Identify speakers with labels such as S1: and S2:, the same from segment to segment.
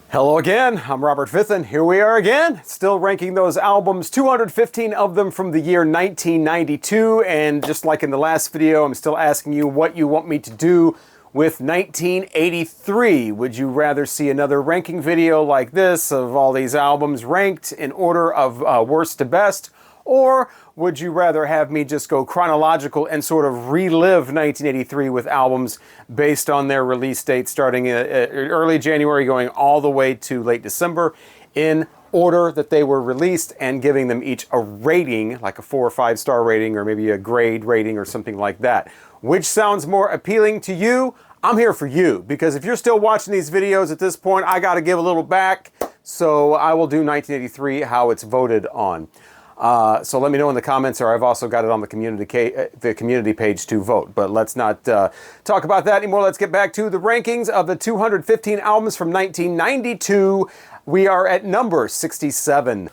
S1: Hello again, I'm Robert Fithen. Here we are again, still ranking those albums, 215 of them from the year 1992, and just like in the last video, I'm still asking you what you want me to do with 1983. Would you rather see another ranking video like this of all these albums ranked in order of worst to best? Or would you rather have me just go chronological and sort of relive 1983 with albums based on their release date starting early January going all the way to late December in order that they were released and giving them each a rating, like a 4 or 5 star rating or maybe a grade rating or something like that? Which sounds more appealing to you? I'm here for you, because if you're still watching these videos at this point, I got to give a little back. So I will do 1983 how it's voted on. So let me know in the comments, or I've also got it on the community page to vote. But let's not talk about that anymore. Let's get back to the rankings of the 215 albums from 1992. We are at number 67.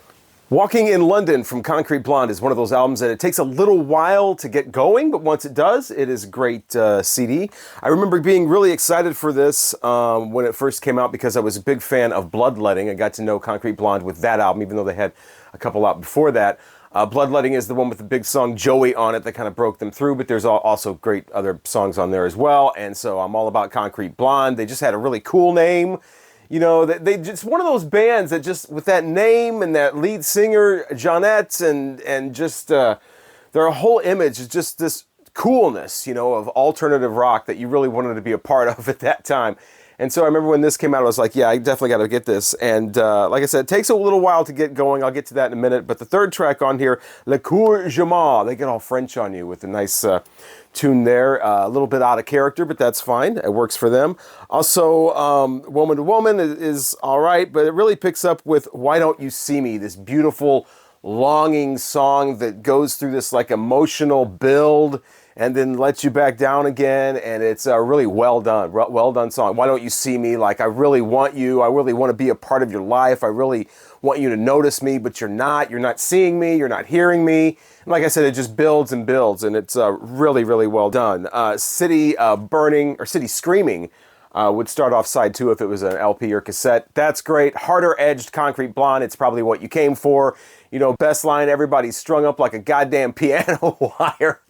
S1: Walking in London from Concrete Blonde is one of those albums that it takes a little while to get going, but once it does, it is a great CD. I remember being really excited for this when it first came out because I was a big fan of Bloodletting. I got to know Concrete Blonde with that album, even though they had a couple out before that. Bloodletting is the one with the big song Joey on it that kind of broke them through, but there's also great other songs on there as well, and so I'm all about Concrete Blonde. They just had a really cool name. You know, they just one of those bands that just, with that name and that lead singer, Jeanette, and just their whole image is just this coolness, you know, of alternative rock that you really wanted to be a part of at that time. And so I remember when this came out, I was like, yeah, I definitely got to get this. And like I said, it takes a little while to get going. I'll get to that in a minute. But the third track on here, Le Coeur Jamal, they get all French on you with a nice tune there. A little bit out of character, but that's fine. It works for them. Also, Woman to Woman is all right, but it really picks up with Why Don't You See Me, this beautiful, longing song that goes through this like emotional build and then lets you back down again, and it's a really well done song. Why Don't You See Me? Like, I really want you. I really want to be a part of your life. I really want you to notice me, but you're not. You're not seeing me. You're not hearing me. And like I said, it just builds and builds, and it's really, really well done. City Burning, or City Screaming, would start off side 2 if it was an LP or cassette. That's great. Harder edged Concrete Blonde. It's probably what you came for. You know, best line, everybody's strung up like a goddamn piano wire.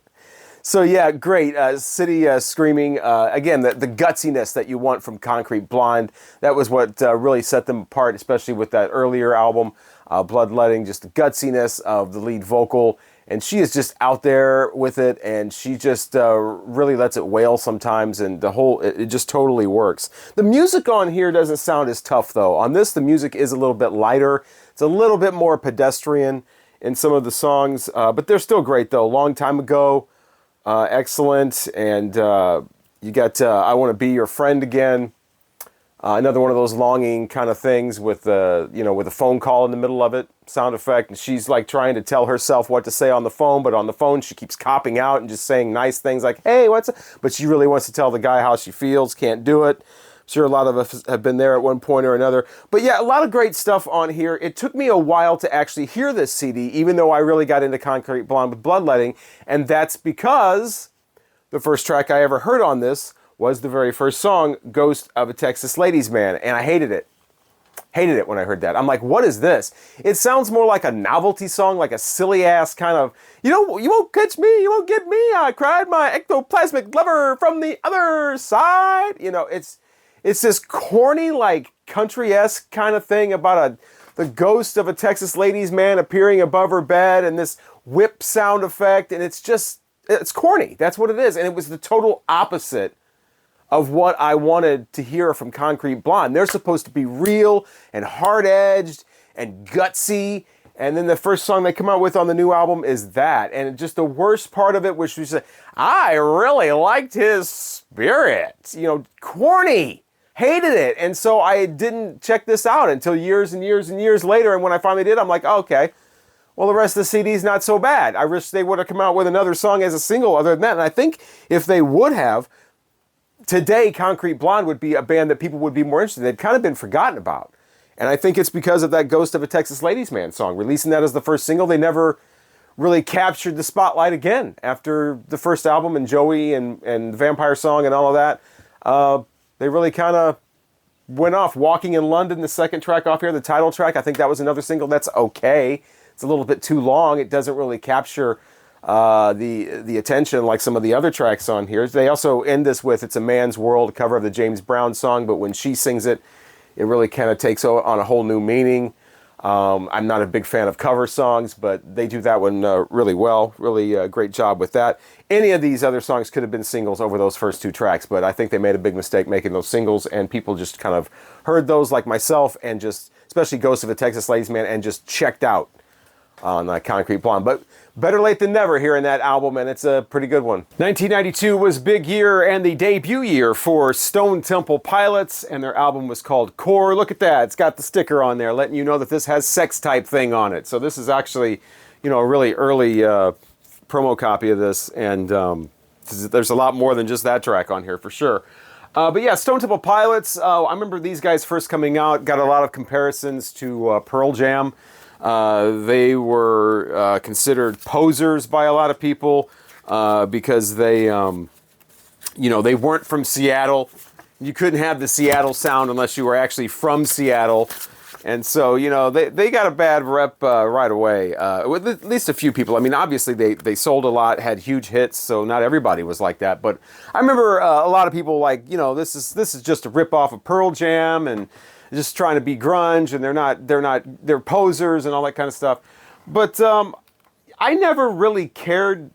S1: So yeah, great. City Screaming, again, the gutsiness that you want from Concrete Blonde. That was what really set them apart, especially with that earlier album, Bloodletting, just the gutsiness of the lead vocal. And she is just out there with it, and she just really lets it wail sometimes, and it just totally works. The music on here doesn't sound as tough, though. On this, the music is a little bit lighter. It's a little bit more pedestrian in some of the songs, but they're still great, though. Long Time Ago. Excellent, and you got I Want to Be Your Friend Again, another one of those longing kind of things with with a phone call in the middle of it, sound effect, and she's like trying to tell herself what to say on the phone, but on the phone she keeps copping out and just saying nice things like, hey, what's up? But she really wants to tell the guy how she feels, can't do it. Sure, a lot of us have been there at one point or another. But yeah, a lot of great stuff on here. It took me a while to actually hear this CD, even though I really got into Concrete Blonde with Bloodletting. And that's because the first track I ever heard on this was the very first song, Ghost of a Texas Ladies Man. And I hated it. Hated it when I heard that. I'm like, what is this? It sounds more like a novelty song, like a silly ass kind of, you won't catch me, you won't get me. I cried my ectoplasmic lover from the other side. You know, it's this corny, like, country-esque kind of thing about the ghost of a Texas ladies man appearing above her bed and this whip sound effect, and it's corny. That's what it is. And it was the total opposite of what I wanted to hear from Concrete Blonde. They're supposed to be real and hard-edged and gutsy, and then the first song they come out with on the new album is that. And just the worst part of it, which was, I really liked his spirit. You know, corny. Hated it. And so I didn't check this out until years and years and years later. And when I finally did, I'm like, oh, okay, well, the rest of the CD's not so bad. I wish they would have come out with another song as a single other than that. And I think if they would have, today Concrete Blonde would be a band that people would be more interested in. They'd kind of been forgotten about. And I think it's because of that Ghost of a Texas Ladies Man song. Releasing that as the first single, they never really captured the spotlight again after the first album and Joey and the Vampire Song and all of that. They really kind of went off. Walking in London, the second track off here, the title track, I think that was another single that's okay. It's a little bit too long. It doesn't really capture the attention like some of the other tracks on here. They also end this with It's a Man's World, a cover of the James Brown song, but when she sings it, it really kind of takes on a whole new meaning. I'm not a big fan of cover songs, but they do that one really well. Really great job with that. Any of these other songs could have been singles over those first two tracks, but I think they made a big mistake making those singles, and people just kind of heard those like myself, and just, especially Ghost of a Texas Ladies Man, and just checked out on Concrete Blonde. But better late than never here in that album, and it's a pretty good one. 1992 was big year and the debut year for Stone Temple Pilots, and their album was called Core. Look at that. It's got the sticker on there letting you know that this has Sex Type Thing on it. So this is actually, you know, a really early promo copy of this, and there's a lot more than just that track on here for sure. But yeah, Stone Temple Pilots, I remember these guys first coming out, got a lot of comparisons to Pearl Jam. They were considered posers by a lot of people because they, you know, they weren't from Seattle. You couldn't have the Seattle sound unless you were actually from Seattle. And so, you know, they got a bad rep right away, with at least a few people. I mean, obviously they sold a lot, had huge hits, so not everybody was like that. But I remember a lot of people like, you know, this is just a rip-off of Pearl Jam, and just trying to be grunge, and they're posers and all that kind of stuff. But I never really cared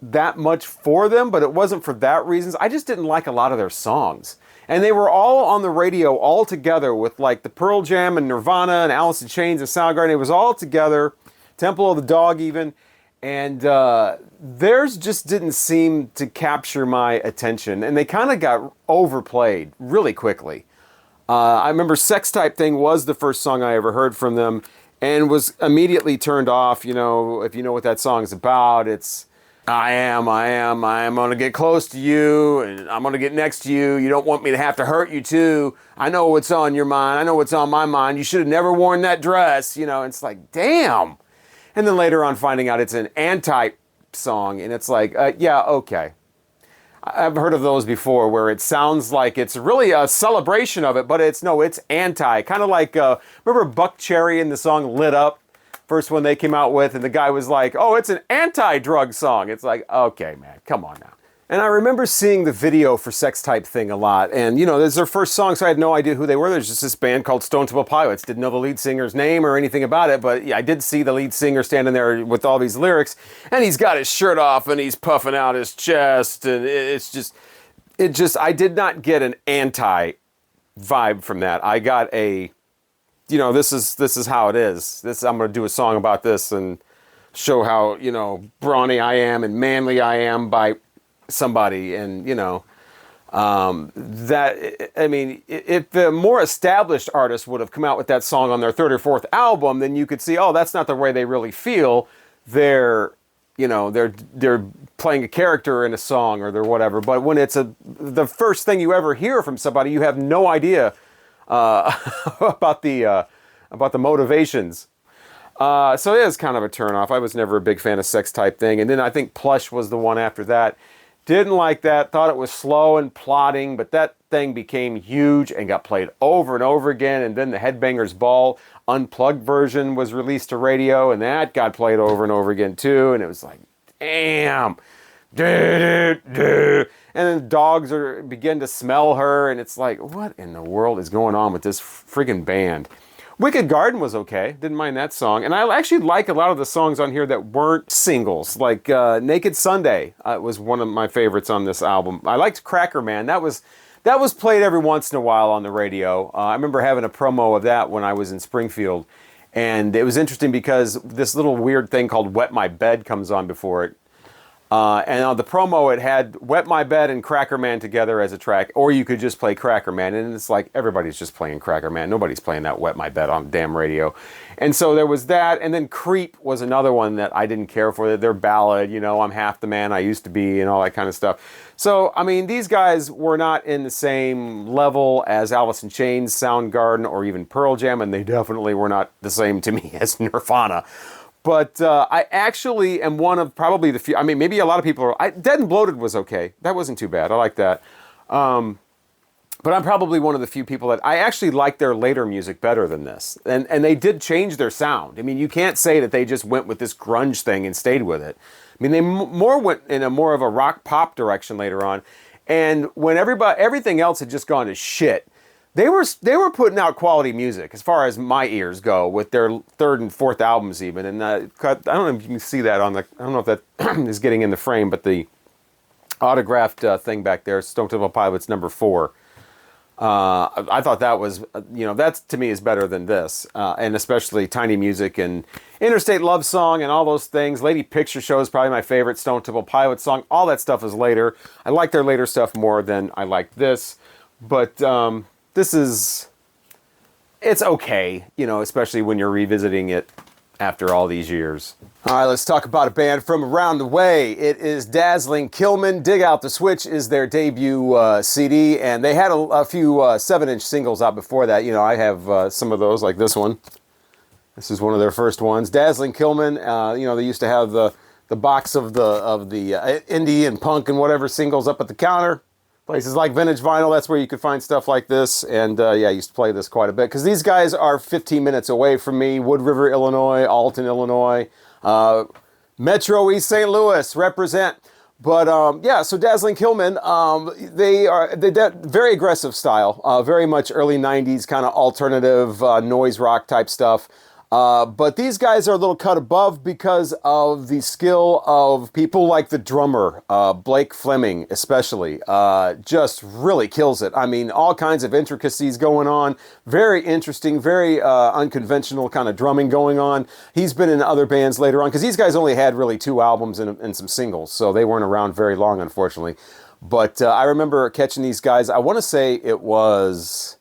S1: that much for them, but it wasn't for that reasons. I just didn't like a lot of their songs. And they were all on the radio all together with like the Pearl Jam and Nirvana and Alice in Chains and Soundgarden. It was all together, Temple of the Dog even. And theirs just didn't seem to capture my attention. And they kind of got overplayed really quickly. I remember Sex Type Thing was the first song I ever heard from them, and was immediately turned off. You know, if you know what that song is about, it's I am gonna get close to you, and I'm gonna get next to you. You don't want me to have to hurt you too. I know what's on your mind. I know what's on my mind. You should have never worn that dress. You know, it's like, damn. And then later on finding out it's an anti song, and it's like, yeah, okay. I've heard of those before where it sounds like it's really a celebration of it, but it's anti. Kind of like, remember Buck Cherry in the song Lit Up? First one they came out with, and the guy was like, oh, it's an anti-drug song. It's like, okay, man, come on now. And I remember seeing the video for Sex Type Thing a lot. And, you know, this is their first song, so I had no idea who they were. There's just this band called Stone Temple Pilots. Didn't know the lead singer's name or anything about it, but yeah, I did see the lead singer standing there with all these lyrics, and he's got his shirt off, and he's puffing out his chest, and I did not get an anti-vibe from that. I got a, you know, this is how it is. I'm going to do a song about this and show how, you know, brawny I am and manly I am by somebody. And, you know, that, I mean, if the more established artists would have come out with that song on their third or fourth album, then you could see, oh, that's not the way they really feel. They're, you know, they're playing a character in a song or they're whatever. But when it's the first thing you ever hear from somebody, you have no idea about the motivations. So it is kind of a turnoff. I was never a big fan of Sex Type Thing. And then I think Plush was the one after that. Didn't like that. Thought it was slow and plodding, but that thing became huge and got played over and over again. And then the Headbangers Ball unplugged version was released to radio, and that got played over and over again too. And it was like, damn. And then dogs begin to smell her, and it's like, what in the world is going on with this friggin' band? Wicked Garden was okay. Didn't mind that song. And I actually like a lot of the songs on here that weren't singles. Like Naked Sunday was one of my favorites on this album. I liked Cracker Man. That was played every once in a while on the radio. I remember having a promo of that when I was in Springfield. And it was interesting because this little weird thing called Wet My Bed comes on before it. And on the promo, it had Wet My Bed and Cracker Man together as a track, or you could just play Cracker Man, and it's like everybody's just playing Cracker Man. Nobody's playing that Wet My Bed on the damn radio. And so there was that, and then Creep was another one that I didn't care for. Their ballad, you know, I'm half the man I used to be, and all that kind of stuff. So, I mean, these guys were not in the same level as Alice in Chains, Soundgarden, or even Pearl Jam, and they definitely were not the same to me as Nirvana. But I actually am one of probably the few, I mean, maybe a lot of people are, Dead and Bloated was okay. That wasn't too bad. I like that. But I'm probably one of the few people that I actually like their later music better than this. And they did change their sound. I mean, you can't say that they just went with this grunge thing and stayed with it. I mean, they more went in a more of a rock pop direction later on. And when everything else had just gone to shit, they were putting out quality music as far as my ears go with their third and fourth albums even. And I don't know if you can see that on the, I don't know if that is getting in the frame, but the autographed thing back there, Stone Temple Pilots #4. I thought that was, that to me is better than this. And especially Tiny Music and Interstate Love Song and all those things. Lady Picture Show is probably my favorite Stone Temple Pilots song. All that stuff is later. I like their later stuff more than I like this. But this is, it's okay, especially when you're revisiting it after all these years. All right, let's talk about a band from around the way. It is Dazzling Killmen. Dig Out the Switch is their debut CD, and they had a few 7-inch singles out before that. I have some of those, like this one. This is one of their first ones. Dazzling Killmen, they used to have the box of the indie and punk and whatever singles up at the counter. Places like Vintage Vinyl, that's where you could find stuff like this. And I used to play this quite a bit. Because these guys are 15 minutes away from me. Wood River, Illinois, Alton, Illinois. Metro East St. Louis, represent. But so Dazzling Killmen, they very aggressive style. Very much early 90s kind of alternative noise rock type stuff. But these guys are a little cut above because of the skill of people like the drummer, Blake Fleming especially, just really kills it. I mean, all kinds of intricacies going on, very interesting, very unconventional kind of drumming going on. He's been in other bands later on, because these guys only had really 2 albums and some singles, so they weren't around very long, unfortunately. But I remember catching these guys, I want to say it was...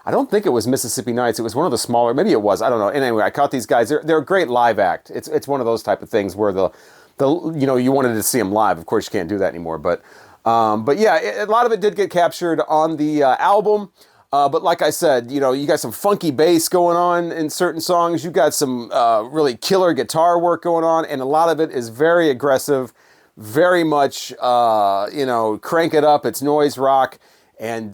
S1: I don't think it was Mississippi Nights. It was one of the smaller, maybe it was, I don't know. And anyway, I caught these guys. They're a great live act. It's one of those type of things where you wanted to see them live. Of course, you can't do that anymore. But yeah, a lot of it did get captured on the album. But like I said, you got some funky bass going on in certain songs. You got some really killer guitar work going on, and a lot of it is very aggressive, very much, crank it up. It's noise rock. And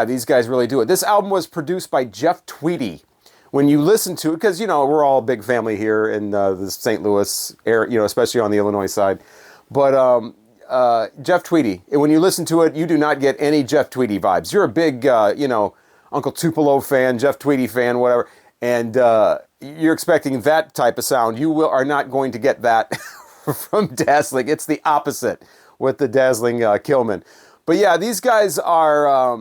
S1: these guys really do it. This album was produced by Jeff Tweedy. When you listen to it, because, we're all a big family here in the St. Louis area, especially on the Illinois side. But Jeff Tweedy, when you listen to it, you do not get any Jeff Tweedy vibes. You're a big, Uncle Tupelo fan, Jeff Tweedy fan, whatever, and you're expecting that type of sound. You are not going to get that from Dazzling. It's the opposite with the Dazzling Killmen. But yeah, these guys are,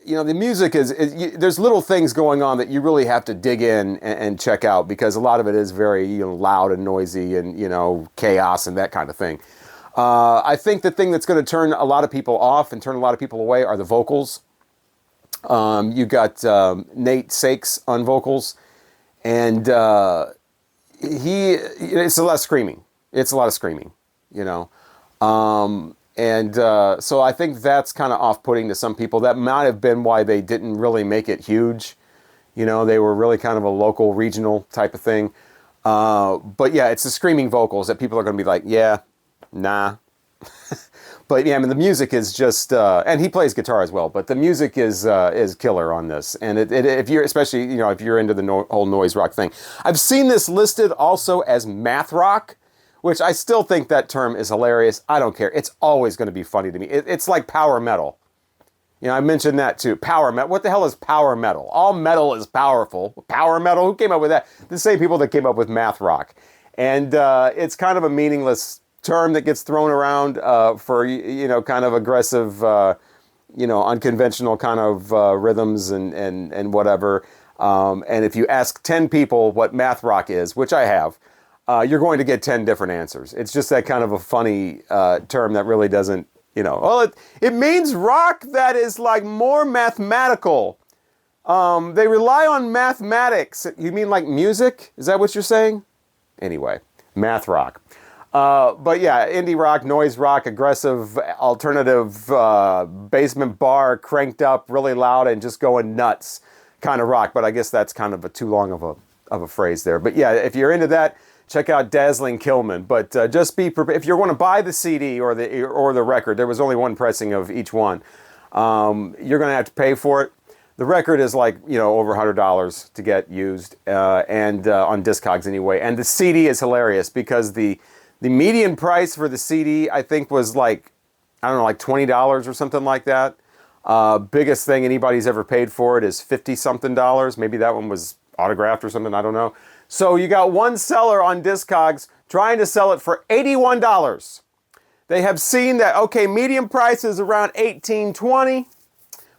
S1: the music is there's little things going on that you really have to dig in and check out, because a lot of it is very, loud and noisy and, chaos and that kind of thing. I think the thing that's going to turn a lot of people off and turn a lot of people away are the vocals. You got Nate Sakes on vocals, and it's a lot of screaming. It's a lot of screaming, And so I think that's kind of off-putting to some people. That might have been why they didn't really make it huge. They were really kind of a local, regional type of thing. But yeah, it's the screaming vocals that people are going to be like, yeah, nah. But yeah, I mean, the music is just, and he plays guitar as well, but the music is killer on this. And if you're, especially, if you're into the whole noise rock thing. I've seen this listed also as math rock, which I still think that term is hilarious. I don't care. It's always going to be funny to me. It's like power metal. I mentioned that too. Power metal. What the hell is power metal? All metal is powerful. Power metal? Who came up with that? The same people that came up with math rock. And it's kind of a meaningless term that gets thrown around for, kind of aggressive, unconventional kind of rhythms and whatever. And if you ask 10 people what math rock is, which I have, you're going to get 10 different answers. It's just that kind of a funny term that really doesn't, it means rock that is like more mathematical. They rely on mathematics. You mean like music? Is that what you're saying? Anyway, math rock. But yeah, indie rock, noise rock, aggressive, alternative, basement bar, cranked up, really loud and just going nuts kind of rock. But I guess that's kind of too long of a phrase there. But yeah, if you're into that, check out Dazzling Killmen. But just be prepared. If you want to buy the CD or the record, there was only one pressing of each one. you're going to have to pay for it. The record is like, you know, over $100 to get used, and on Discogs anyway. And the CD is hilarious because the median price for the CD, I think, was like, I don't know, like $20 or something like that. Biggest thing anybody's ever paid for it is $50-something. Maybe that one was autographed or something, I don't know. So you got one seller on Discogs trying to sell it for $81. They have seen that, okay, median price is around $18, $20.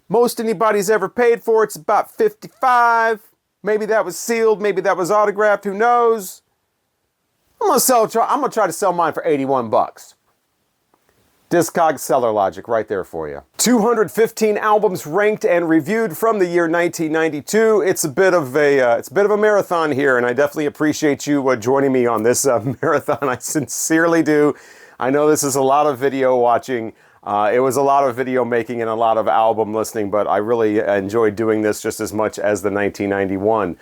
S1: Most anybody's ever paid for it's about $55. Maybe that was sealed, maybe that was autographed, who knows? I'm gonna try to sell mine for 81 bucks. Discogs seller logic right there for you. 215 albums ranked and reviewed from the year 1992. It's a bit of a marathon here, and I definitely appreciate you joining me on this marathon. I sincerely do. I know this is a lot of video watching. It was a lot of video making and a lot of album listening, but I really enjoyed doing this just as much as the 1991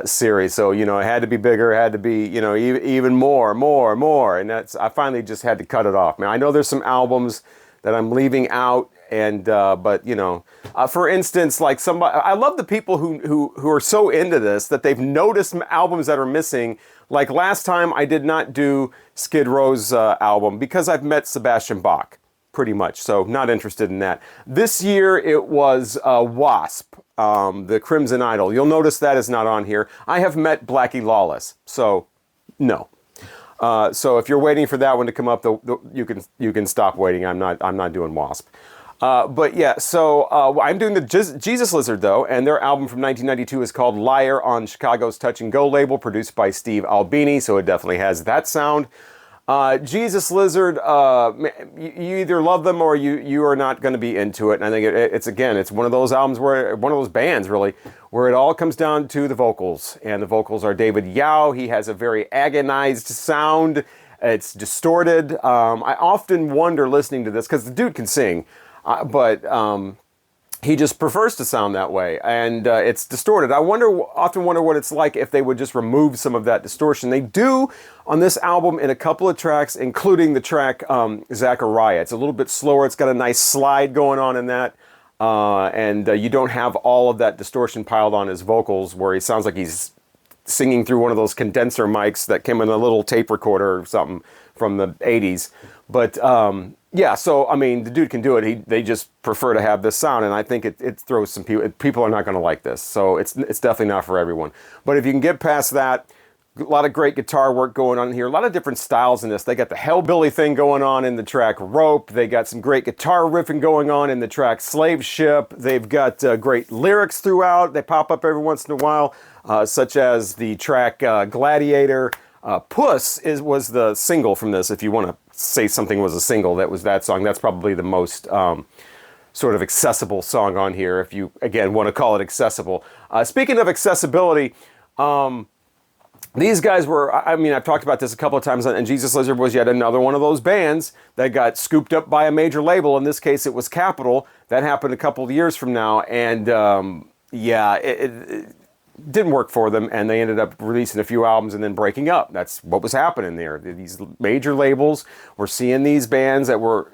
S1: series. So, you know, it had to be bigger, it had to be, you know, even more. And I finally just had to cut it off. Man, I know there's some albums that I'm leaving out, and but, you know, for instance, like I love the people who are so into this that they've noticed albums that are missing. Like last time I did not do Skid Row's album because I've met Sebastian Bach. Pretty much, so not interested in that. This year it was Wasp, the Crimson Idol. You'll notice that is not on here. I have met Blackie Lawless, so no. So if you're waiting for that one to come up, you can stop waiting. I'm not doing Wasp. But yeah, so I'm doing the Jesus Lizard though, and their album from 1992 is called Liar on Chicago's Touch and Go label, produced by Steve Albini. So it definitely has that sound. Jesus Lizard, you either love them or you are not going to be into it. And I think it's one of those albums one of those bands really, where it all comes down to the vocals. And the vocals are David Yao. He has a very agonized sound. It's distorted. I often wonder listening to this, because the dude can sing, but he just prefers to sound that way, and it's distorted. I often wonder what it's like if they would just remove some of that distortion. They do on this album in a couple of tracks, including the track Zachariah. It's a little bit slower. It's got a nice slide going on in that, and you don't have all of that distortion piled on his vocals, where he sounds like he's singing through one of those condenser mics that came in a little tape recorder or something from the 80s. But yeah, so I mean, the dude can do it. They just prefer to have this sound, and I think it throws some people. People are not going to like this, so it's definitely not for everyone. But if you can get past that, a lot of great guitar work going on here. A lot of different styles in this. They got the Hellbilly thing going on in the track Rope. They got some great guitar riffing going on in the track Slave Ship. They've got great lyrics throughout. They pop up every once in a while, such as the track Gladiator. Puss was the single from this. If you want to say something was a single, that was that song. That's probably the most sort of accessible song on here, if you, again, want to call it accessible. Speaking of accessibility, these guys were, I mean, I've talked about this a couple of times, and Jesus Lizard was yet another one of those bands that got scooped up by a major label. In this case, it was Capitol. That happened a couple of years from now, and yeah, it didn't work for them, and they ended up releasing a few albums and then breaking up. That's what was happening there. These major labels were seeing these bands that were,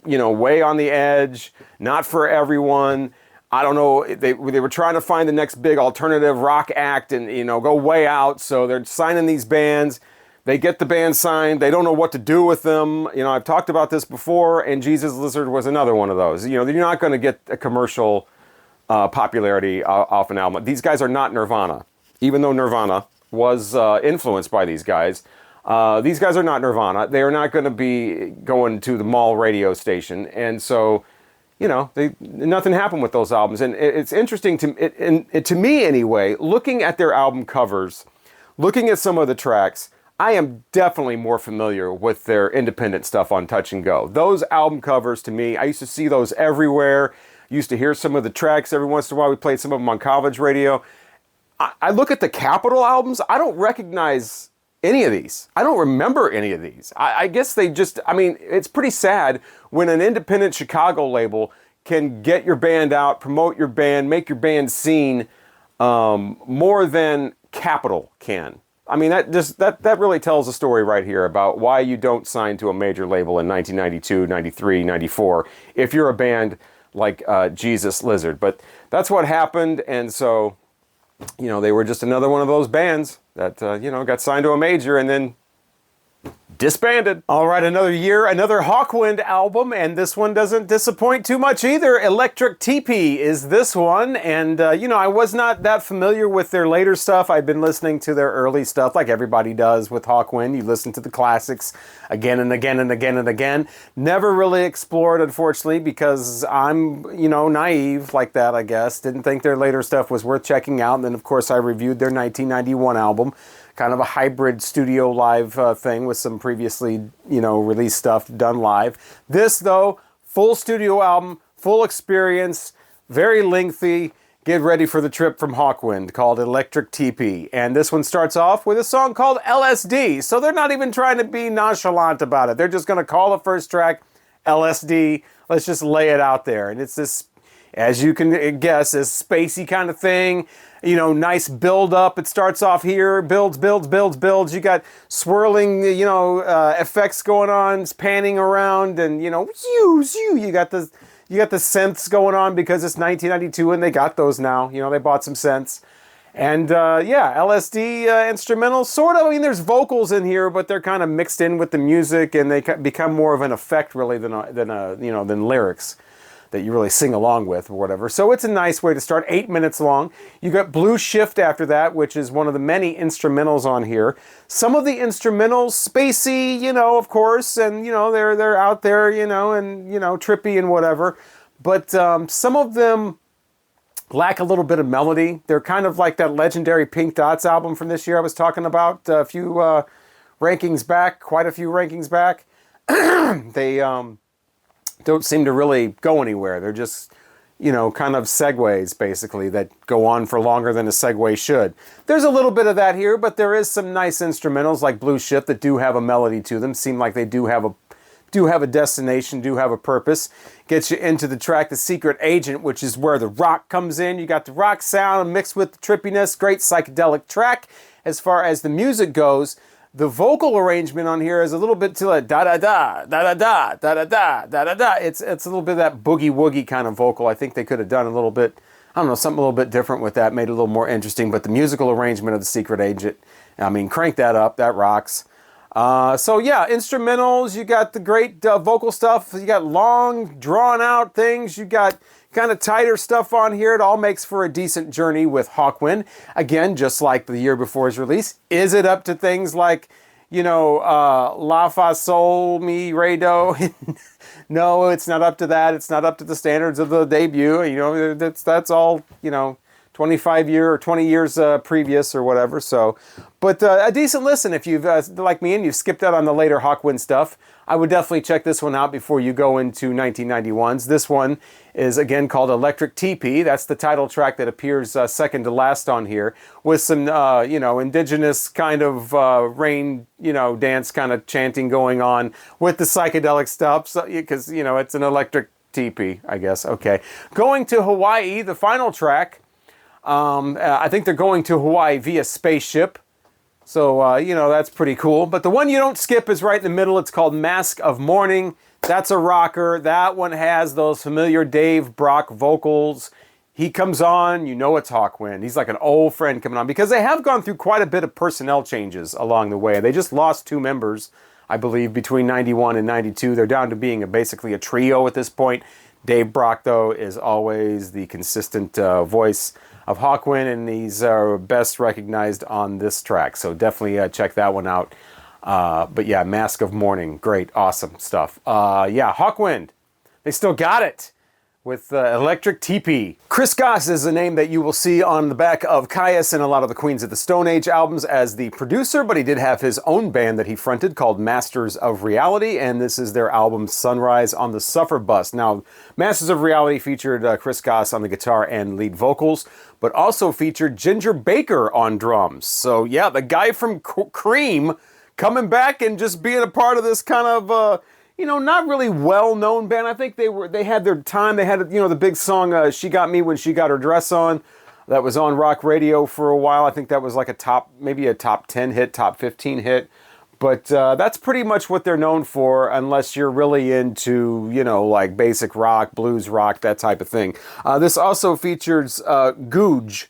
S1: you know, way on the edge, not for everyone. I don't know, they were trying to find the next big alternative rock act and, you know, go way out, so they're signing these bands. They get the band signed, they don't know what to do with them. You know, I've talked about this before, and Jesus Lizard was another one of those. You know, you're not going to get a commercial popularity off an album. These guys are not Nirvana, even though Nirvana was influenced by these guys. These guys are not Nirvana. They are not going to be going to the mall radio station, and so, you know, nothing happened with those albums. And it's interesting to me anyway, looking at their album covers, looking at some of the tracks, I am definitely more familiar with their independent stuff on Touch and Go. Those album covers, to me, I used to see those everywhere. Used to hear some of the tracks every once in a while. We played some of them on college radio. I look at the Capitol albums, I don't recognize any of these. I don't remember any of these. I guess they just, I mean, it's pretty sad when an independent Chicago label can get your band out, promote your band, make your band seen more than Capitol can. I mean, that really tells a story right here about why you don't sign to a major label in 1992, 93, 94 if you're a band like Jesus Lizard. But that's what happened, and so, you know, they were just another one of those bands that, you know, got signed to a major and then disbanded. All right, another year, another Hawkwind album, and this one doesn't disappoint too much either. Electric Teepee is this one, and you know, I was not that familiar with their later stuff. I've been listening to their early stuff like everybody does with Hawkwind. You listen to the classics again and again and again and again. Never really explored, unfortunately, because I'm, you know, naive like that, I guess. Didn't think their later stuff was worth checking out, and then of course I reviewed their 1991 album. Kind of a hybrid studio live thing with some previously, you know, released stuff done live. This, though, full studio album, full experience, very lengthy. Get ready for the trip from Hawkwind called Electric Teepee. And this one starts off with a song called LSD. So they're not even trying to be nonchalant about it. They're just going to call the first track LSD. Let's just lay it out there. And it's this, as you can guess, this spacey kind of thing. You know, nice build up. It starts off here, builds. You got swirling, you know, effects going on, panning around, and, you know, you got the synths going on because it's 1992 and they got those now. You know, they bought some synths. And yeah, LSD instrumentals, sort of. I mean, there's vocals in here, but they're kind of mixed in with the music, and they become more of an effect really than lyrics that you really sing along with or whatever. So it's a nice way to start. 8 minutes long. You got Blue Shift after that, which is one of the many instrumentals on here. Some of the instrumentals, spacey, you know, of course, and, you know, they're out there, you know, and, you know, trippy and whatever. But some of them lack a little bit of melody. They're kind of like that legendary Pink Dots album from this year I was talking about a few rankings back, quite a few rankings back. They don't seem to really go anywhere. They're just, you know, kind of segues, basically, that go on for longer than a segue should. There's a little bit of that here, but there is some nice instrumentals like Blue Shift that do have a melody to them. Seem like they do have a destination, do have a purpose. Gets you into the track The Secret Agent, which is where the rock comes in. You got the rock sound mixed with the trippiness. Great psychedelic track. As far as the music goes, the vocal arrangement on here is a little bit to like da-da-da, da-da-da, da-da-da, da-da-da. It's a little bit of that boogie-woogie kind of vocal. I think they could have done a little bit, I don't know, something a little bit different with that, made it a little more interesting. But the musical arrangement of The Secret Agent, I mean, crank that up, that rocks. So yeah, instrumentals, you got the great vocal stuff, you got long, drawn-out things, you got kind of tighter stuff on here. It all makes for a decent journey with Hawkwind. Again, just like the year before his release. Is it up to things like, you know, La Fa Sol Mi Re Do? No, it's not up to that. It's not up to the standards of the debut. You know, that's all, you know, 25 year or 20 years previous or whatever. So, but a decent listen if you've, like me, and you've skipped out on the later Hawkwind stuff. I would definitely check this one out before you go into 1991's. This one is, again, called Electric Teepee. That's the title track that appears second to last on here, with some, you know, indigenous kind of rain, you know, dance kind of chanting going on with the psychedelic stuff, because, you know, it's an electric teepee, I guess. Okay. Going to Hawaii, the final track. I think they're going to Hawaii via spaceship. So, you know, that's pretty cool. But the one you don't skip is right in the middle. It's called Mask of Mourning. That's a rocker. That one has those familiar Dave Brock vocals. He comes on, you know it's Hawkwind. He's like an old friend coming on, because they have gone through quite a bit of personnel changes along the way. They just lost 2 members, I believe, between 91 and 92. They're down to being basically a trio at this point. Dave Brock, though, is always the consistent voice of Hawkwind, and he's best recognized on this track. So definitely check that one out. But yeah, Mask of Mourning, great, awesome stuff. Yeah, Hawkwind, they still got it with Electric Teepee. Chris Goss is a name that you will see on the back of Caius and a lot of the Queens of the Stone Age albums as the producer, but he did have his own band that he fronted called Masters of Reality, and this is their album Sunrise on the Suffer Bus. Now, Masters of Reality featured Chris Goss on the guitar and lead vocals, but also featured Ginger Baker on drums. So yeah, the guy from Cream coming back and just being a part of this kind of you know, not really well-known band. I think they had their time. They had, you know, the big song She Got Me When She Got Her Dress On. That was on rock radio for a while. I think that was like maybe a top 10 hit, top 15 hit. But that's pretty much what they're known for, unless you're really into, you know, like basic rock, blues rock, that type of thing. This also features Googe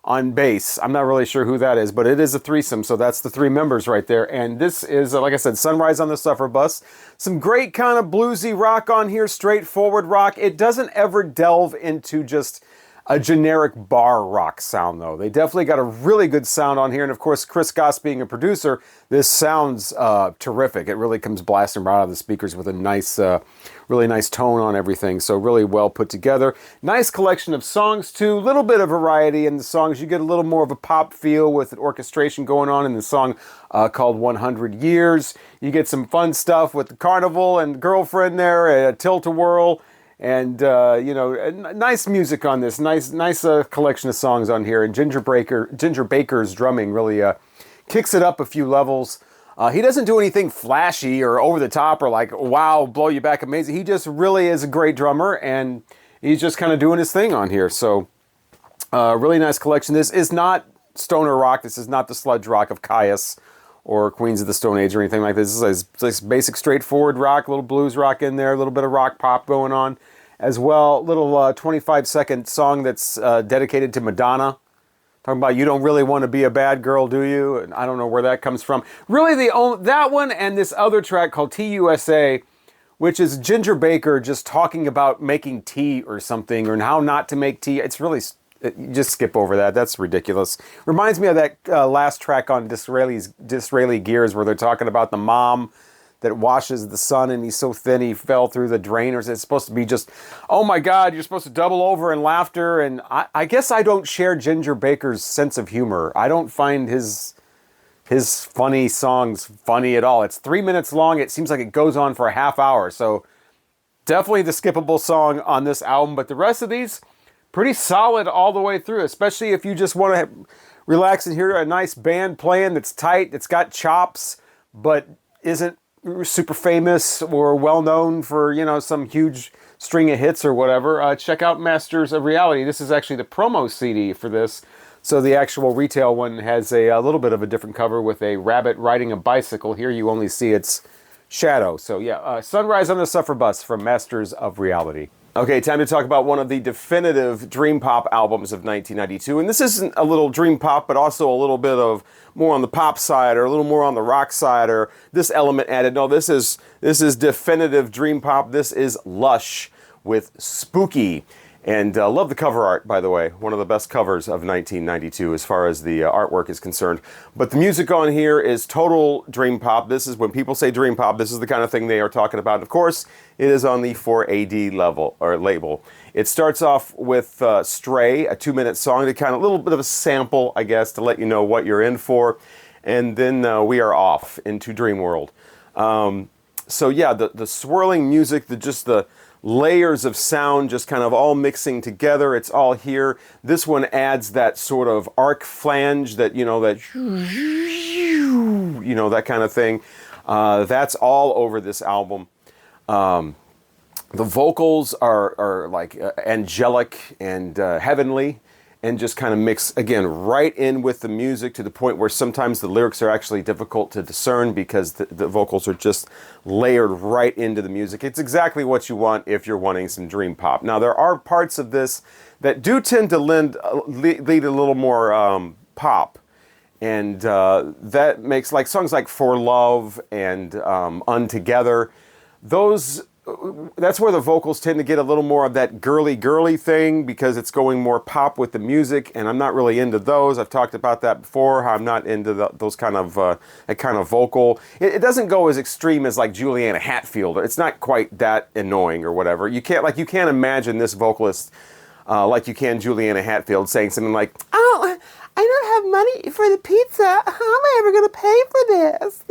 S1: on bass. I'm not really sure who that is, but it is a threesome, so that's the 3 members right there. And this is, like I said, Sunrise on the Suffer Bus. Some great kind of bluesy rock on here, straightforward rock. It doesn't ever delve into just a generic bar rock sound, though. They definitely got a really good sound on here, and of course, Chris Goss being a producer, this sounds terrific. It really comes blasting right out of the speakers with a nice, really nice tone on everything, so really well put together. Nice collection of songs, too. Little bit of variety in the songs. You get a little more of a pop feel with an orchestration going on in the song called 100 Years. You get some fun stuff with the Carnival and Girlfriend there, Tilt-A-Whirl. And, you know, nice music on this. Nice collection of songs on here. And Ginger Baker's drumming really kicks it up a few levels. He doesn't do anything flashy or over the top or like, wow, blow you back, amazing. He just really is a great drummer, and he's just kind of doing his thing on here. So, really nice collection. This is not stoner rock. This is not the sludge rock of Caius or Queens of the Stone Age or anything like this. This is basic, straightforward rock, a little blues rock in there, a little bit of rock pop going on as well. Little 25-second song that's dedicated to Madonna. Talking about you don't really want to be a bad girl, do you? And I don't know where that comes from. Really, that one and this other track called TUSA, which is Ginger Baker just talking about making tea or something, or how not to make tea. It's really... You just skip over that. That's ridiculous. Reminds me of that last track on Disraeli Gears where they're talking about the mom that washes the son and he's so thin he fell through the drain. Or it's supposed to be just, oh my God, you're supposed to double over in laughter. And I guess I don't share Ginger Baker's sense of humor. I don't find his funny songs funny at all. It's 3 minutes long. It seems like it goes on for a half hour. So definitely the skippable song on this album. But the rest of these... pretty solid all the way through, especially if you just want to relax and hear a nice band playing that's tight, that's got chops, but isn't super famous or well-known for, you know, some huge string of hits or whatever. Check out Masters of Reality. This is actually the promo CD for this. So the actual retail one has a little bit of a different cover with a rabbit riding a bicycle. Here you only see its shadow. So yeah, Sunrise on the Suffer Bus from Masters of Reality. Okay, time to talk about one of the definitive dream pop albums of 1992. And this isn't a little dream pop, but also a little bit of more on the pop side or a little more on the rock side or this element added. No, this is definitive dream pop. This is Lush with Spooky. And love the cover art, by the way. One of the best covers of 1992 as far as the artwork is concerned. But the music on here is total dream pop. This is when people say dream pop, this is the kind of thing they are talking about. And of course, it is on the 4AD level or label. It starts off with Stray, a 2-minute song, to kind of a little bit of a sample, I guess, to let you know what you're in for. And then we are off into Dream World. So yeah, the swirling music, the layers of sound just kind of all mixing together. It's all here. This one adds that sort of arc flange that, that kind of thing. That's all over this album. The vocals are like angelic and heavenly, and just kind of mix, again, right in with the music to the point where sometimes the lyrics are actually difficult to discern because the vocals are just layered right into the music. It's exactly what you want if you're wanting some dream pop. Now, there are parts of this that do tend to lead a little more pop. And that makes, like, songs like For Love and Untogether, that's where the vocals tend to get a little more of that girly thing because it's going more pop with the music, and I'm not really into those. I've talked about that before, how I'm not into those kind of that kind of vocal. It doesn't go as extreme as like Juliana Hatfield. It's not quite that annoying or whatever. You can't imagine this vocalist like you can Juliana Hatfield saying something like, "Oh, I don't have money for the pizza. How am I ever going to pay for this?"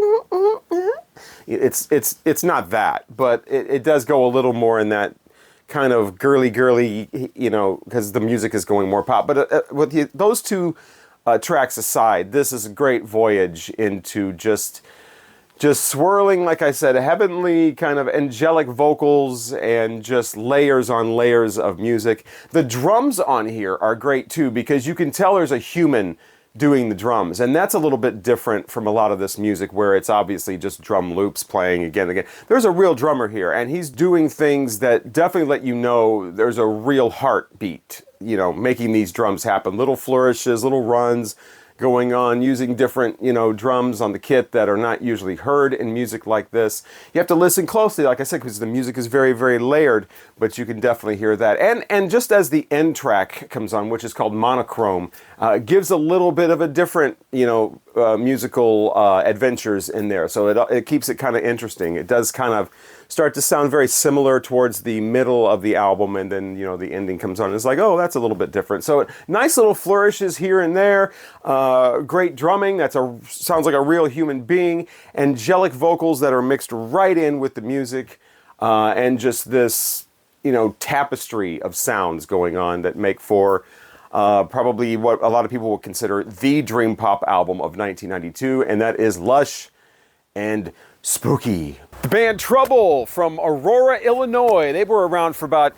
S1: It's not that, but it does go a little more in that kind of girly, because the music is going more pop. But with those two tracks aside, this is a great voyage into just swirling, like I said, heavenly kind of angelic vocals and just layers on layers of music. The drums on here are great too because you can tell there's a human doing the drums. And that's a little bit different from a lot of this music where it's obviously just drum loops playing again and again. There's a real drummer here, and he's doing things that definitely let you know there's a real heartbeat, you know, making these drums happen. Little flourishes, little runs going on, using different, you know, drums on the kit that are not usually heard in music like this. You have to listen closely, like I said, because the music is very, very layered, but you can definitely hear that. And just as the end track comes on, which is called Monochrome, gives a little bit of a different, you know, musical adventures in there. So it keeps it kind of interesting. It does kind of start to sound very similar towards the middle of the album, and then, you know, the ending comes on and it's like, oh, that's a little bit different. So nice little flourishes here and there, great drumming, sounds like a real human being, angelic vocals that are mixed right in with the music, and just this, you know, tapestry of sounds going on that make for probably what a lot of people would consider the dream pop album of 1992, and that is Lush and Spooky. The band Trouble from Aurora, Illinois. They were around for about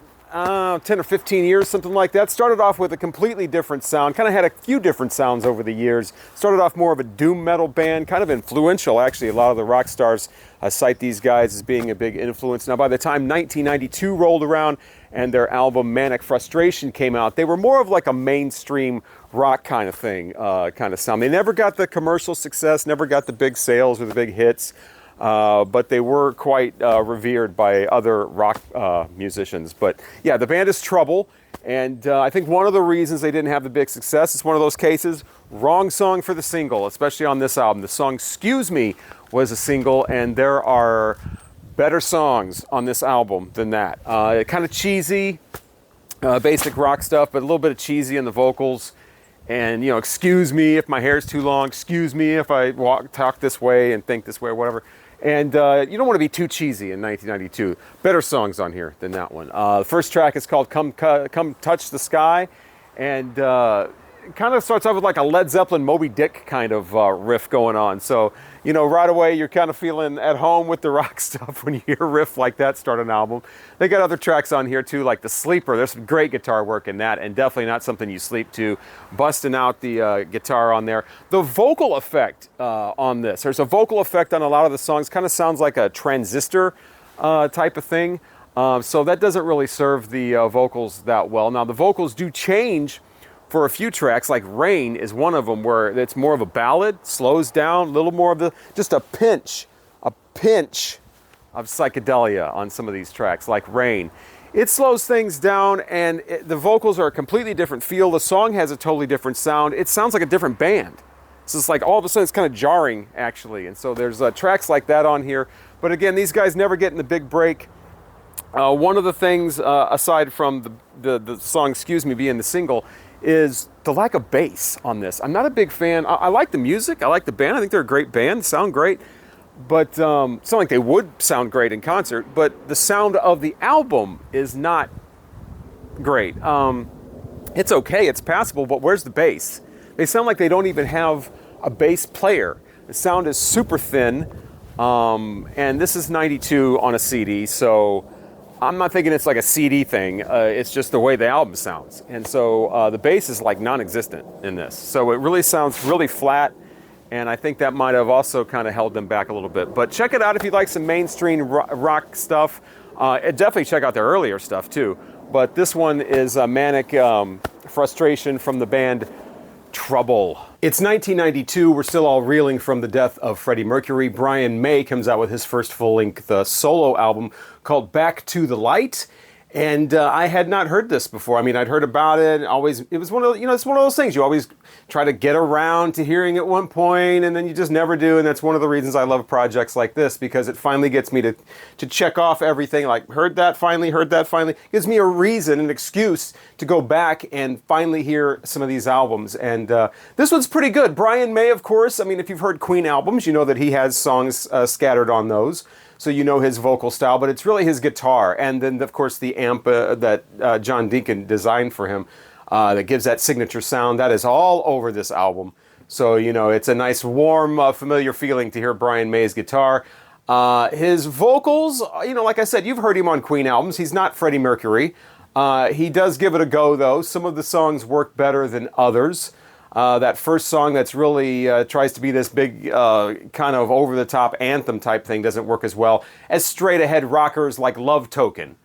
S1: 10 or 15 years, something like that. Started off with a completely different sound, kind of had a few different sounds over the years. Started off more of a doom metal band, kind of influential actually. A lot of the rock stars cite these guys as being a big influence. Now by the time 1992 rolled around and their album Manic Frustration came out, they were more of like a mainstream rock kind of thing, kind of sound. They never got the commercial success, never got the big sales or the big hits. But they were quite revered by other rock musicians. But yeah, the band is Trouble, and I think one of the reasons they didn't have the big success is one of those cases, wrong song for the single, especially on this album. The song Excuse Me was a single, and there are better songs on this album than that. Kind of cheesy, basic rock stuff, but a little bit of cheesy in the vocals. And, you know, excuse me if my hair's too long, excuse me if I talk this way and think this way or whatever. And you don't want to be too cheesy in 1992. Better songs on here than that one. The first track is called Come Touch the Sky, and it kind of starts off with like a Led Zeppelin Moby Dick kind of riff going on. So, you know, right away you're kind of feeling at home with the rock stuff when you hear a riff like that start an album. They got other tracks on here too, like The Sleeper. There's some great guitar work in that, and definitely not something you sleep to. Busting out the guitar on there. The vocal effect on this. There's a vocal effect on a lot of the songs. Kind of sounds like a transistor type of thing. So that doesn't really serve the vocals that well. Now the vocals do change for a few tracks, like Rain is one of them, where it's more of a ballad, slows down, a little more of just a pinch of psychedelia on some of these tracks, like Rain. It slows things down, and the vocals are a completely different feel. The song has a totally different sound. It sounds like a different band. So it's like all of a sudden it's kind of jarring, actually. And so there's tracks like that on here. But again, these guys never get in the big break. One of the things, aside from the song Excuse Me being the single, is the lack of bass on this. I'm not a big fan. I like the music. I like the band. I think they're a great band. Sound great. But it's not like they would sound great in concert. But the sound of the album is not great. It's okay. It's passable. But where's the bass? They sound like they don't even have a bass player. The sound is super thin. And this is 92 on a CD. So I'm not thinking it's like a CD thing. It's just the way the album sounds. And so the bass is like non-existent in this. So it really sounds really flat. And I think that might have also kind of held them back a little bit. But check it out if you like some mainstream rock stuff. Definitely check out their earlier stuff too. But this one is Manic Frustration from the band Trouble. It's 1992. We're still all reeling from the death of Freddie Mercury. Brian May comes out with his first full-length solo album called Back to the Light. And I had not heard this before. I mean, I'd heard about it. It was one of, it's one of those things you always try to get around to hearing at one point, and then you just never do. And that's one of the reasons I love projects like this, because it finally gets me to check off everything. Like, heard that finally. Gives me a reason, an excuse to go back and finally hear some of these albums. And this one's pretty good. Brian May, of course. I mean, if you've heard Queen albums, you know that he has songs scattered on those. So you know his vocal style, but it's really his guitar. And then, of course, the amp that John Deacon designed for him that gives that signature sound. That is all over this album. So, it's a nice, warm, familiar feeling to hear Brian May's guitar. His vocals, like I said, you've heard him on Queen albums. He's not Freddie Mercury. He does give it a go, though. Some of the songs work better than others. That first song that's really tries to be this big kind of over-the-top anthem type thing doesn't work as well as straight-ahead rockers like Love Token.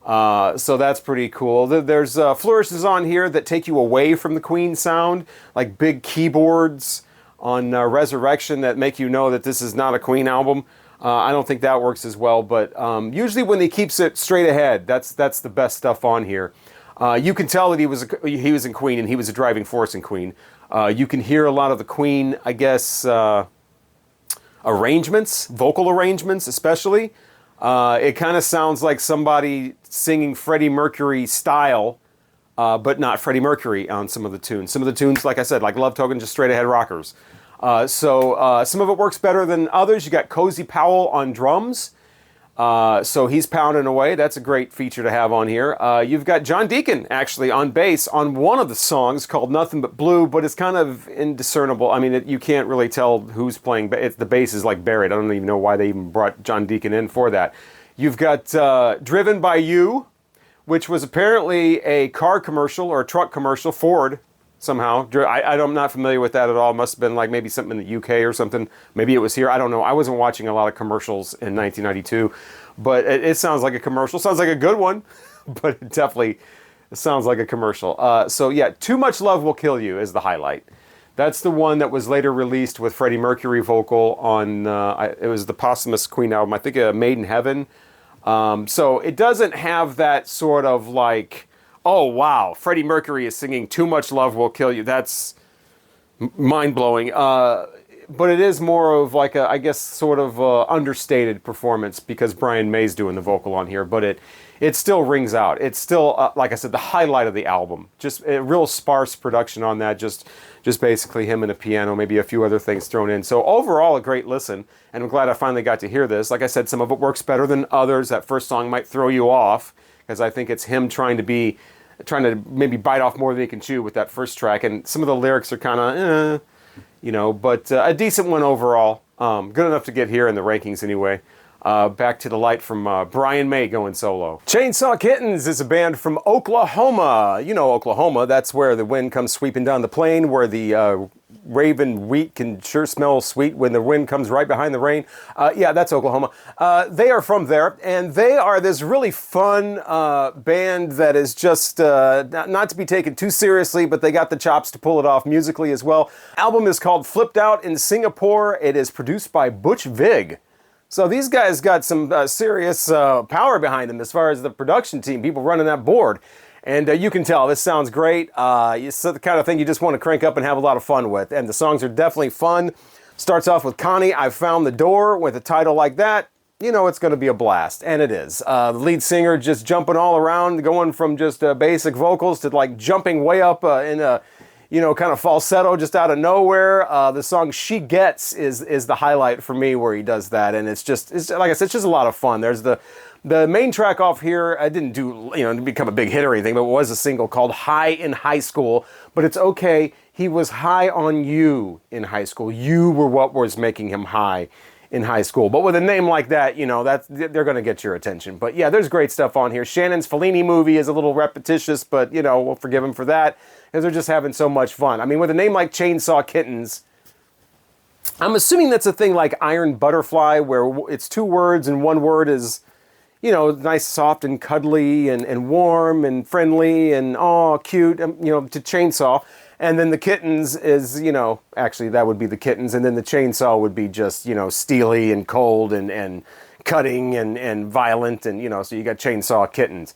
S1: So that's pretty cool. There's flourishes on here that take you away from the Queen sound, like big keyboards on Resurrection that make you know that this is not a Queen album. I don't think that works as well, but usually when he keeps it straight ahead, that's the best stuff on here. You can tell that he was in Queen and he was a driving force in Queen. You can hear a lot of the Queen, I guess, arrangements, vocal arrangements especially. It kind of sounds like somebody singing Freddie Mercury style, but not Freddie Mercury on some of the tunes. Some of the tunes, like I said, like Love Token, just straight ahead rockers. So some of it works better than others. You got Cozy Powell on drums. So he's pounding away. That's a great feature to have on here. You've got John Deacon actually on bass on one of the songs called Nothing But Blue, but it's kind of indiscernible. I mean, you can't really tell who's playing. The bass is like buried. I don't even know why they even brought John Deacon in for that. You've got Driven by You, which was apparently a car commercial or a truck commercial, Ford. Somehow. I'm not familiar with that at all. It must have been like maybe something in the UK or something. Maybe it was here. I don't know. I wasn't watching a lot of commercials in 1992, but it sounds like a commercial. Sounds like a good one, but it definitely sounds like a commercial. So yeah, Too Much Love Will Kill You is the highlight. That's the one that was later released with Freddie Mercury vocal on, it was the posthumous Queen album, I think Made in Heaven. So it doesn't have that sort of like, oh, wow, Freddie Mercury is singing Too Much Love Will Kill You. That's mind-blowing. But it is more of like a, I guess, sort of understated performance because Brian May's doing the vocal on here. But it still rings out. It's still, like I said, the highlight of the album. Just a real sparse production on that. Just basically him and a piano, maybe a few other things thrown in. So overall, a great listen. And I'm glad I finally got to hear this. Like I said, some of it works better than others. That first song might throw you off, because I think it's him trying to maybe bite off more than he can chew with that first track, and some of the lyrics are kind of, but a decent one overall. Good enough to get here in the rankings anyway. Back to the light from Brian May going solo. Chainsaw Kittens is a band from Oklahoma. You know Oklahoma, that's where the wind comes sweeping down the plain, where the raven wheat can sure smell sweet when the wind comes right behind the rain. Yeah, that's Oklahoma. They are from there, and they are this really fun band that is just not to be taken too seriously, but they got the chops to pull it off musically as well. Album is called Flipped Out in Singapore. It is produced by Butch Vig. So these guys got some serious power behind them as far as the production team, people running that board. And you can tell, this sounds great. It's the kind of thing you just want to crank up and have a lot of fun with. And the songs are definitely fun. Starts off with Connie, I Found the Door. With a title like that, you know it's going to be a blast. And it is. The lead singer just jumping all around, going from just basic vocals to like jumping way up in a, kind of falsetto just out of nowhere. The song She Gets is the highlight for me where he does that. And it's like I said, it's just a lot of fun. There's the main track off here, I didn't do, to become a big hit or anything, but it was a single called High in High School. But it's okay, he was high on you in high school. You were what was making him high in high school. But with a name like that, they're going to get your attention. But yeah, there's great stuff on here. Shannon's Fellini movie is a little repetitious, but, we'll forgive him for that, because they're just having so much fun. I mean, with a name like Chainsaw Kittens, I'm assuming that's a thing like Iron Butterfly, where it's two words and one word is, nice, soft, and cuddly, and warm, and friendly, and cute, to chainsaw. And then the kittens is, actually that would be the kittens, and then the chainsaw would be just, steely and cold and cutting and violent, and, so you got Chainsaw Kittens.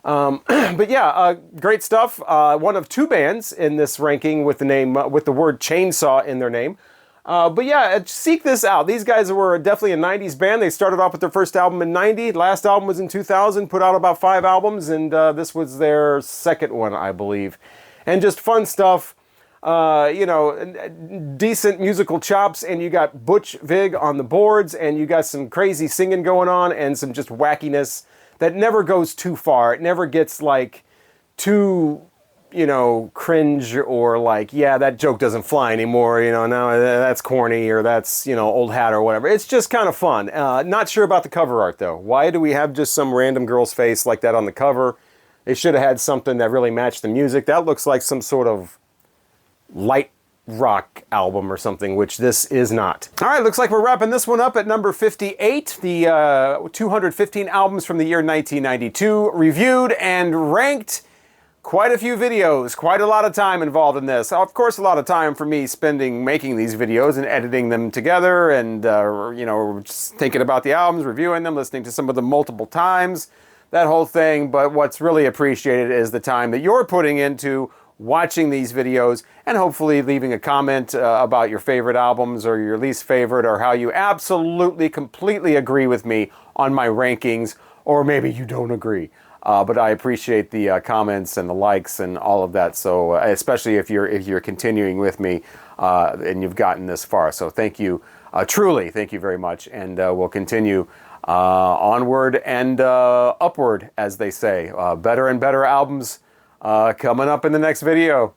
S1: But yeah, great stuff. One of two bands in this ranking with the name, with the word chainsaw in their name. But yeah, seek this out. These guys were definitely a 90s band. They started off with their first album in 90. Last album was in 2000, put out about 5 albums, and this was their second one, I believe. And just fun stuff, decent musical chops, and you got Butch Vig on the boards, and you got some crazy singing going on, and some just wackiness that never goes too far. It never gets like too cringe or like, yeah, that joke doesn't fly anymore, now that's corny or that's, old hat or whatever. It's just kind of fun. Not sure about the cover art though. Why do we have just some random girl's face like that on the cover? They should have had something that really matched the music. That looks like some sort of light rock album or something, which this is not. All right, looks like we're wrapping this one up at number 58, the 215 albums from the year 1992, reviewed and ranked. Quite a few videos, quite a lot of time involved in this. Of course, a lot of time for me spending making these videos and editing them together and, you know, just thinking about the albums, reviewing them, listening to some of them multiple times, that whole thing. But what's really appreciated is the time that you're putting into watching these videos and hopefully leaving a comment about your favorite albums or your least favorite, or how you absolutely, completely agree with me on my rankings, or maybe you don't agree. But I appreciate the comments and the likes and all of that. So especially if you're continuing with me and you've gotten this far. So thank you, truly, thank you very much. And we'll continue onward and upward, as they say. Better and better albums coming up in the next video.